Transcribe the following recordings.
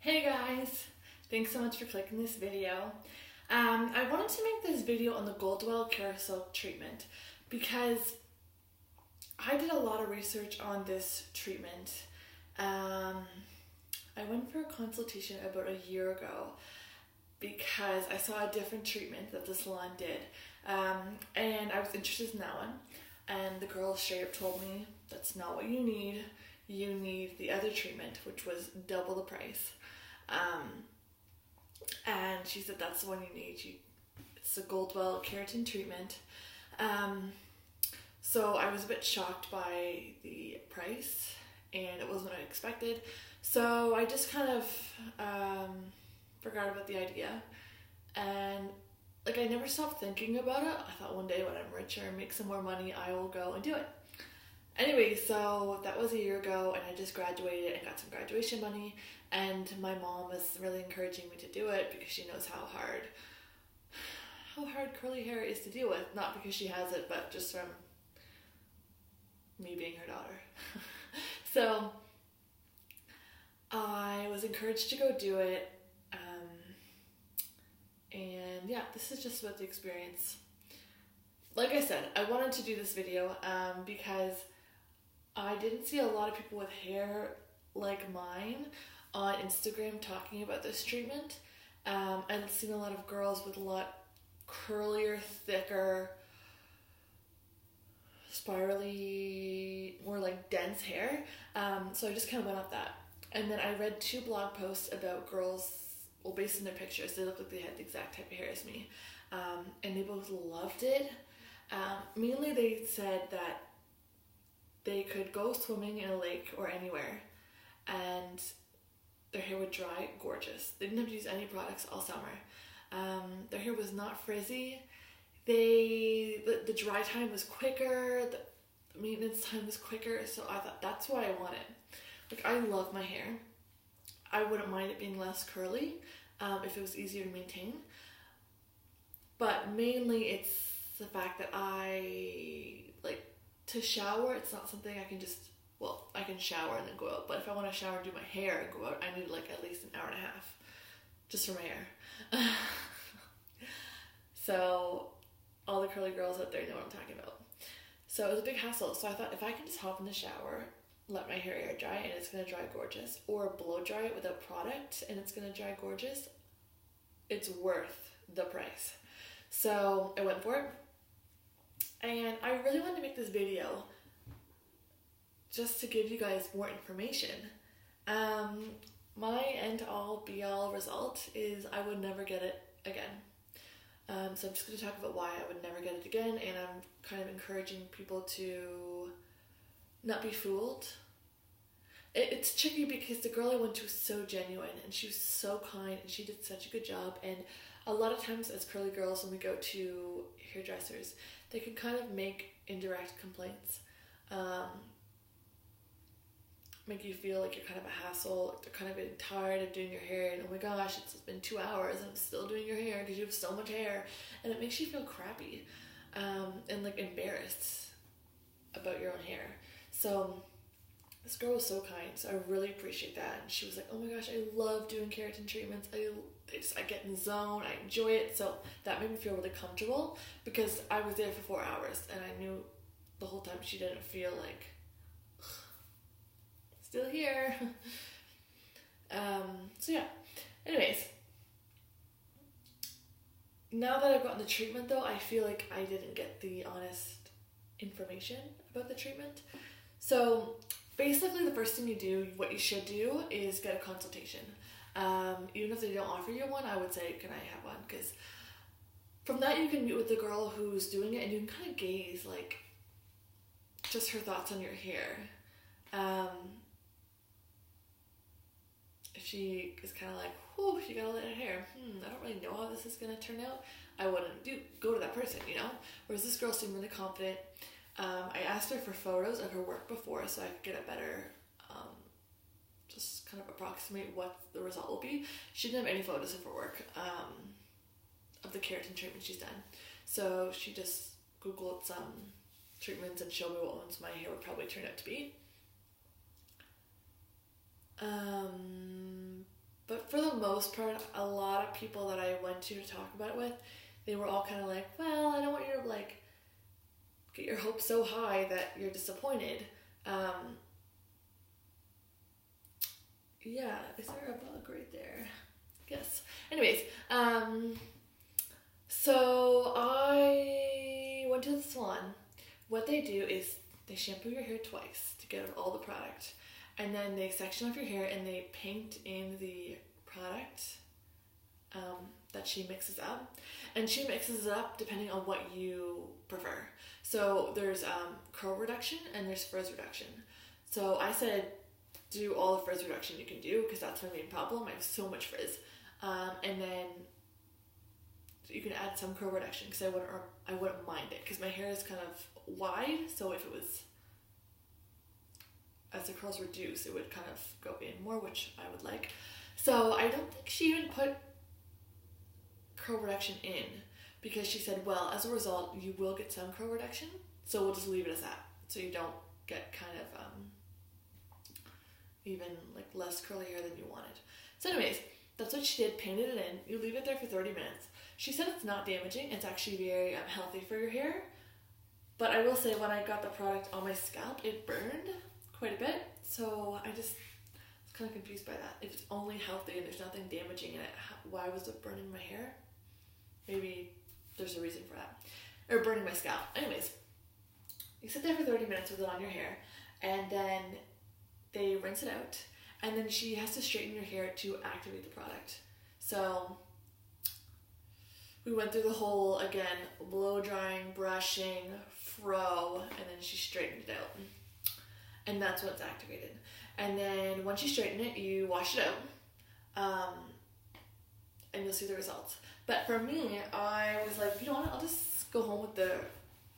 Hey guys! Thanks so much for clicking this video. I wanted to make this video on the Goldwell Kerasilk treatment because I did a lot of research on this treatment. I went for a consultation about a year ago because I saw a different treatment that the salon did, and I was interested in that one, and the girl straight up told me that's not what you need. You need the other treatment, which was double the price. And she said that's the one you need. It's the Goldwell keratin treatment. So I was a bit shocked by the price, and it wasn't what I expected. So I just kind of forgot about the idea, and I never stopped thinking about it. I thought one day when I'm richer and make some more money, I will go and do it. Anyway, so that was a year ago, and I just graduated and got some graduation money, and my mom was really encouraging me to do it because she knows how hard curly hair is to deal with, not because she has it, but just from me being her daughter. So I was encouraged to go do it, and yeah, this is just about the experience. Like I said, I wanted to do this video because I didn't see a lot of people with hair like mine on Instagram talking about this treatment. I've seen a lot of girls with a lot curlier, thicker, spirally, more like dense hair. So I just kind of went off that. And then I read 2 blog posts about girls, well, based on their pictures, they looked like they had the exact type of hair as me. And they both loved it. Mainly they said that they could go swimming in a lake or anywhere and their hair would dry gorgeous. They didn't have to use any products all summer. Their hair was not frizzy. The dry time was quicker, the maintenance time was quicker, so I thought that's what I wanted. I love my hair. I wouldn't mind it being less curly if it was easier to maintain. But mainly it's the fact that to shower, it's not something I can just, I can shower and then go out, but if I want to shower and do my hair and go out, I need at least an hour and a half just for my hair. So all the curly girls out there know what I'm talking about. So it was a big hassle. So I thought if I can just hop in the shower, let my hair air dry, and it's going to dry gorgeous, or blow dry it without product and it's going to dry gorgeous, it's worth the price. So I went for it. And I really wanted to make this video just to give you guys more information. My end-all be-all result is I would never get it again. So I'm just going to talk about why I would never get it again, and I'm kind of encouraging people to not be fooled. It's tricky because the girl I went to was so genuine, and she was so kind, and she did such a good job. And a lot of times as curly girls, when we go to hairdressers, they can kind of make indirect complaints, make you feel like you're kind of a hassle, like they're kind of getting tired of doing your hair, and oh my gosh, it's been 2 hours and I'm still doing your hair because you have so much hair, and it makes you feel crappy and embarrassed about your own hair. So this girl was so kind, so I really appreciate that. And she was like, oh my gosh, I love doing keratin treatments. I get in the zone, I enjoy it. So that made me feel really comfortable because I was there for 4 hours and I knew the whole time she didn't feel like, still here. So yeah, anyways, now that I've gotten the treatment though, I feel like I didn't get the honest information about the treatment. So basically the first thing you do, what you should do, is get a consultation. Even if they don't offer you one, I would say, can I have one? Because from that you can meet with the girl who's doing it and you can kind of gaze just her thoughts on your hair. If she is kind of like, whew, she got a lot of hair, I don't really know how this is going to turn out, I wouldn't go to that person, Whereas this girl seemed really confident. I asked her for photos of her work before so I could get a better, just kind of approximate what the result will be. She didn't have any photos of her work, of the keratin treatment she's done. So she just Googled some treatments and showed me what ones my hair would probably turn out to be. But most part, a lot of people that I went to talk about it with, they were all kind of like, well, I don't want you to like get your hopes so high that you're disappointed. Yeah, is there a bug right there? Yes. Anyways, so I went to the salon. What they do is they shampoo your hair twice to get all the product. And then they section off your hair and they paint in the product that she mixes up. And she mixes it up depending on what you prefer. So there's curl reduction and there's frizz reduction. So I said, do all the frizz reduction you can do because that's my main problem. I have so much frizz. And then you can add some curl reduction because I wouldn't mind it because my hair is kind of wide. So if it was, as the curls reduce, it would kind of go in more, which I would like. So I don't think she even put curl reduction in because she said, well, as a result, you will get some curl reduction. So we'll just leave it as that. So you don't get kind of even like less curly hair than you wanted. So anyways, that's what she did, painted it in. You leave it there for 30 minutes. She said it's not damaging. It's actually very healthy for your hair. But I will say when I got the product on my scalp, it burned quite a bit. So I was kind of confused by that. If it's only healthy and there's nothing damaging in it, why was it burning my hair? Maybe there's a reason for that. Or burning my scalp. Anyways, you sit there for 30 minutes with it on your hair and then they rinse it out, and then she has to straighten your hair to activate the product. So we went through the whole, again, blow drying, brushing, fro, and then she straightened it out. And that's when it's activated. And then once you straighten it, you wash it out, and you'll see the results. But for me, I was like, you know what, I'll just go home with the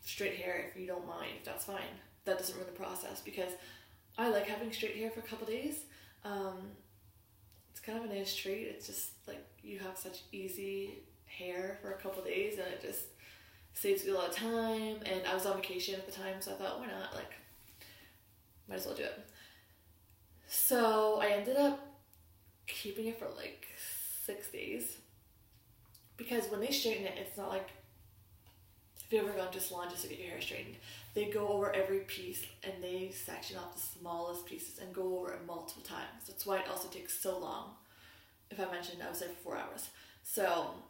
straight hair if you don't mind, if that's fine. That doesn't ruin the process because I like having straight hair for a couple days. It's kind of a nice treat. It's just like you have such easy hair for a couple days and it just saves you a lot of time. And I was on vacation at the time, so I thought, why not? Like, might as well do it. So I ended up keeping it for like 6 days because when they straighten it, it's not like if you've ever gone to a salon just to get your hair straightened, they go over every piece and they section off the smallest pieces and go over it multiple times. That's why it also takes so long. If I mentioned, I was there for 4 hours. So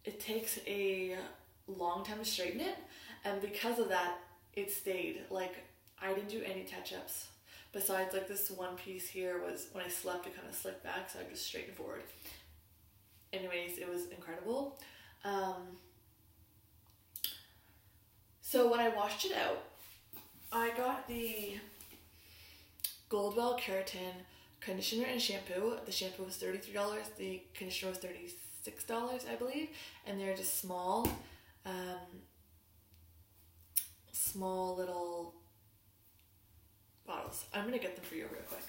it takes a long time to straighten it, and because of that, it stayed. Like, I didn't do any touch-ups. Besides, like, this one piece here was, when I slept, it kind of slipped back, so I just straightened forward. Anyways, it was incredible. So when I washed it out, I got the Goldwell Keratin conditioner and shampoo. The shampoo was $33. The conditioner was $36, I believe. And they're just small little bottles. I'm going to get them for you real quick.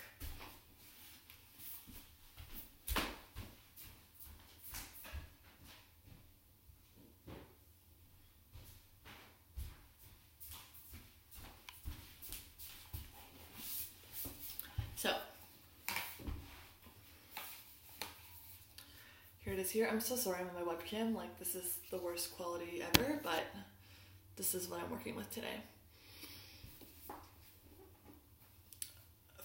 So, here it is here. I'm so sorry I'm on my webcam. Like, this is the worst quality ever, but this is what I'm working with today.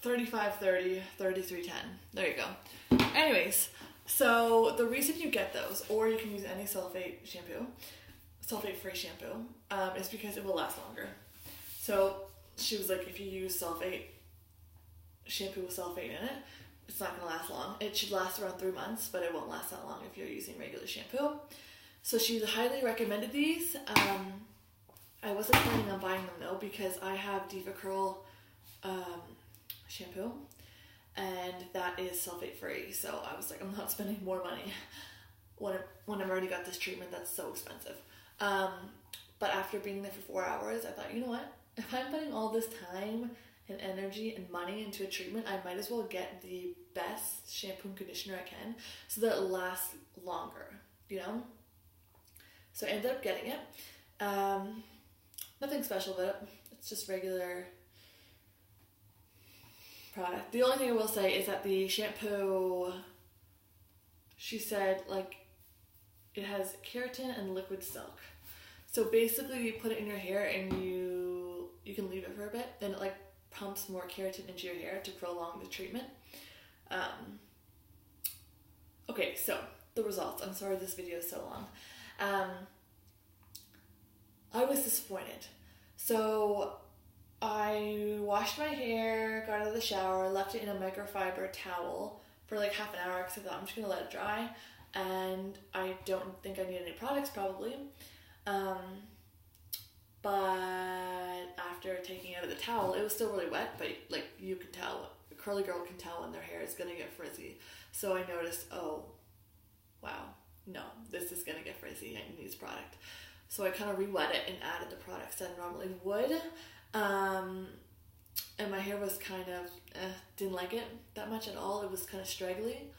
3530, 3310. There you go. Anyways, so the reason you get those, or you can use any sulfate-free shampoo, is because it will last longer. So she was like, if you use shampoo with sulfate in it, it's not going to last long. It should last around 3 months, but it won't last that long if you're using regular shampoo. So she highly recommended these. I wasn't planning on buying them though because I have Diva Curl shampoo and that is sulfate free. So I was like, I'm not spending more money when I've already got this treatment that's so expensive. But after being there for 4 hours, I thought, you know what? If I'm putting all this time and energy and money into a treatment, I might as well get the best shampoo and conditioner I can so that it lasts longer, you know? So I ended up getting it. Nothing special about it. It's just regular product. The only thing I will say is that the shampoo, she said, like, it has keratin and liquid silk. So basically you put it in your hair and you can leave it for a bit, then it like pumps more keratin into your hair to prolong the treatment. Okay, so the results. I'm sorry this video is so long. I was disappointed. So I washed my hair, got out of the shower, left it in a microfiber towel for like half an hour because I thought I'm just going to let it dry. And I don't think I need any products probably. But after taking it out of the towel, it was still really wet, but like you can tell, a curly girl can tell when their hair is going to get frizzy. So I noticed, oh, wow, no, this is going to get frizzy, it needs product. So I kind of re-wet it and added the products that I normally would. And my hair was kind of, didn't like it that much at all. It was kind of straggly.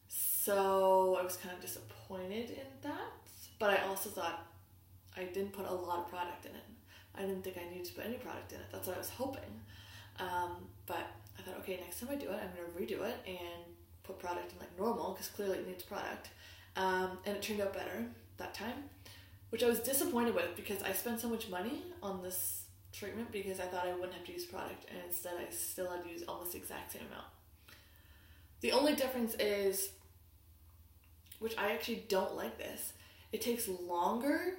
So I was kind of disappointed in that. But I also thought I didn't put a lot of product in it. I didn't think I needed to put any product in it. That's what I was hoping. But I thought, okay, next time I do it, I'm going to redo it and put product in like normal, because clearly it needs product. And it turned out better that time, which I was disappointed with because I spent so much money on this treatment because I thought I wouldn't have to use product, and instead I still had to use almost the exact same amount. The only difference is, which I actually don't like this, it takes longer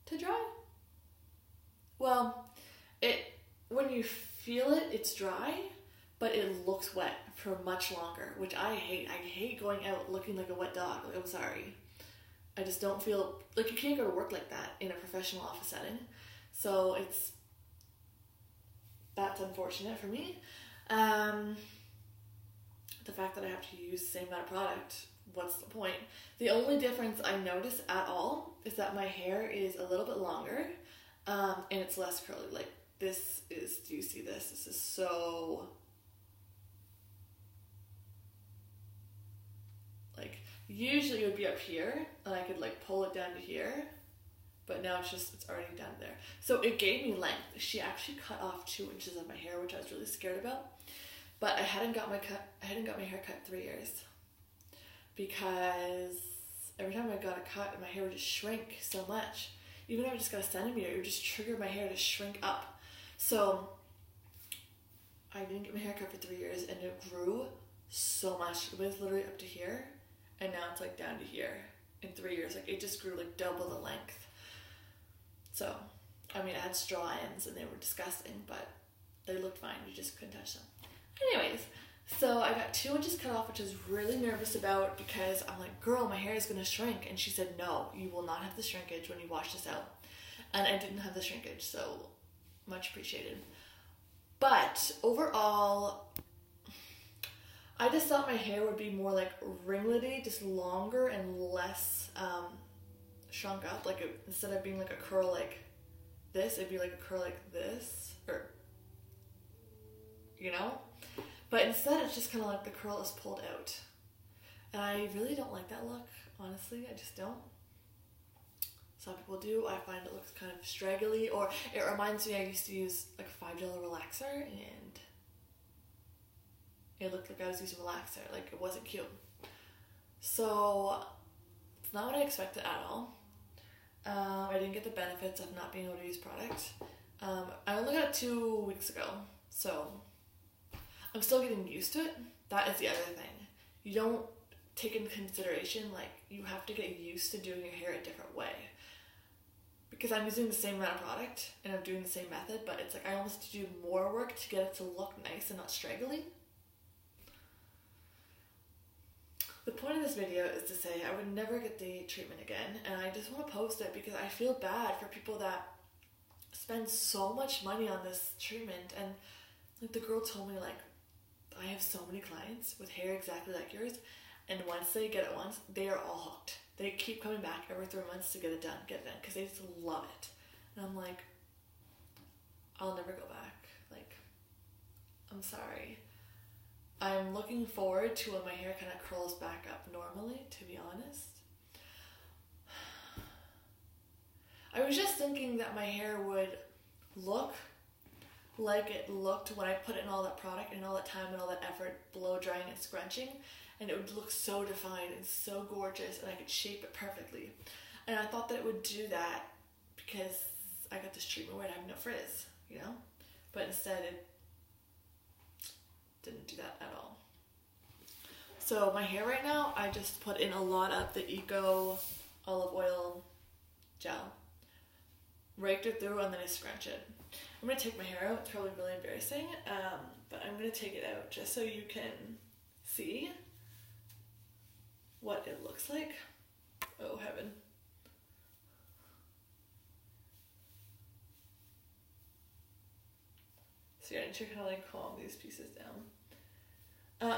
to dry. Well, when you feel it, it's dry, but it looks wet for much longer, which I hate. I hate going out looking like a wet dog. Like, I'm sorry. I just don't feel, like, you can't go to work like that in a professional office setting. So that's unfortunate for me. The fact that I have to use the same amount of product, what's the point? The only difference I notice at all is that my hair is a little bit longer, and it's less curly. Like, this is, do you see this? This is so, like, usually it would be up here, and I could like pull it down to here, but now it's already down there. So it gave me length. She actually cut off 2 inches of my hair, which I was really scared about. But I hadn't got my hair cut in 3 years, because every time I got a cut, my hair would just shrink so much. Even if I just got a centimeter, it would just trigger my hair to shrink up. So I didn't get my hair cut for 3 years, and it grew so much. It was literally up to here, and now it's like down to here in 3 years. Like, it just grew like double the length. So, I mean, I had straw ends and they were disgusting, but they looked fine. You just couldn't touch them. Anyways, so I got 2 inches cut off, which I was really nervous about because I'm like, girl, my hair is going to shrink. And she said, no, you will not have the shrinkage when you wash this out. And I didn't have the shrinkage, so much appreciated. But overall, I just thought my hair would be more like ringlety, just longer and less shrunk up. Like, instead of being like a curl like this, it'd be like a curl like this, or, you know? But instead, it's just kind of like the curl is pulled out. And I really don't like that look, honestly. I just don't. Some people do. I find it looks kind of straggly, or it reminds me I used to use like a $5 relaxer, and it looked like I was using a relaxer. Like, it wasn't cute. So it's not what I expected at all. I didn't get the benefits of not being able to use product. I only got it 2 weeks ago, so I'm still getting used to it. That is the other thing. You don't take into consideration, like, you have to get used to doing your hair a different way. Because I'm using the same amount of product and I'm doing the same method, but it's like I almost have to do more work to get it to look nice and not straggly. The point of this video is to say I would never get the treatment again, and I just want to post it because I feel bad for people that spend so much money on this treatment. And like, the girl told me, like, I have so many clients with hair exactly like yours, and once they get it once, they are all hooked. They keep coming back every 3 months to get it done, because they just love it. And I'm like, I'll never go back. Like, I'm sorry. I'm looking forward to when my hair kind of curls back up normally, to be honest. I was just thinking that my hair would look like it looked when I put in all that product and all that time and all that effort blow drying and scrunching, and it would look so defined and so gorgeous, and I could shape it perfectly. And I thought that it would do that because I got this treatment where I'd have no frizz, you know? But instead it didn't do that at all. So my hair right now, I just put in a lot of the Eco olive oil gel, raked it through, and then I scrunch it. I'm going to take my hair out. It's probably really embarrassing, but I'm going to take it out just so you can see what it looks like. Oh, heaven. So yeah, I need to kind of like calm these pieces down.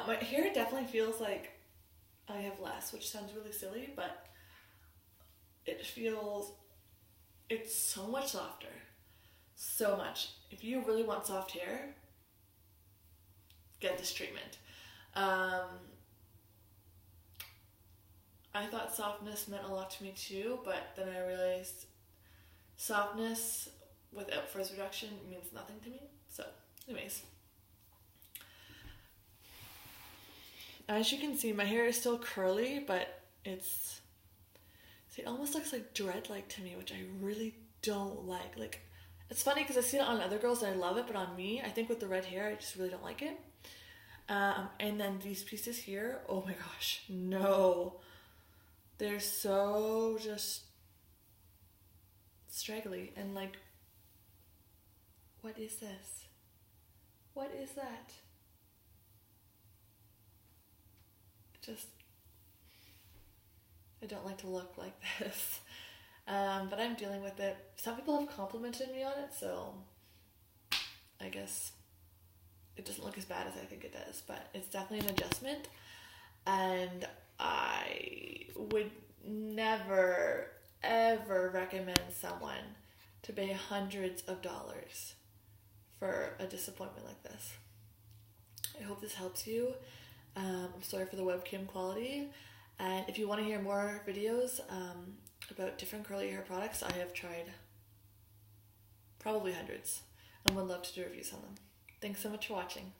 My hair definitely feels like I have less, which sounds really silly, but it's so much softer. So much. If you really want soft hair, get this treatment. I thought softness meant a lot to me too, but then I realized softness without frizz reduction means nothing to me. So, anyways. As you can see, my hair is still curly, but it almost looks like dread-like to me, which I really don't like. Like, it's funny because I see it on other girls and I love it, but on me, I think with the red hair, I just really don't like it. And then these pieces here, oh my gosh, no. They're so just straggly and like, what is this? What is that? I don't like to look like this. But I'm dealing with it. Some people have complimented me on it, so I guess it doesn't look as bad as I think it does, but it's definitely an adjustment, and I would never, ever recommend someone to pay hundreds of dollars for a disappointment like this. I hope this helps you. I'm sorry for the webcam quality, and if you want to hear more videos about different curly hair products, I have tried probably hundreds and would love to do reviews on them. Thanks so much for watching.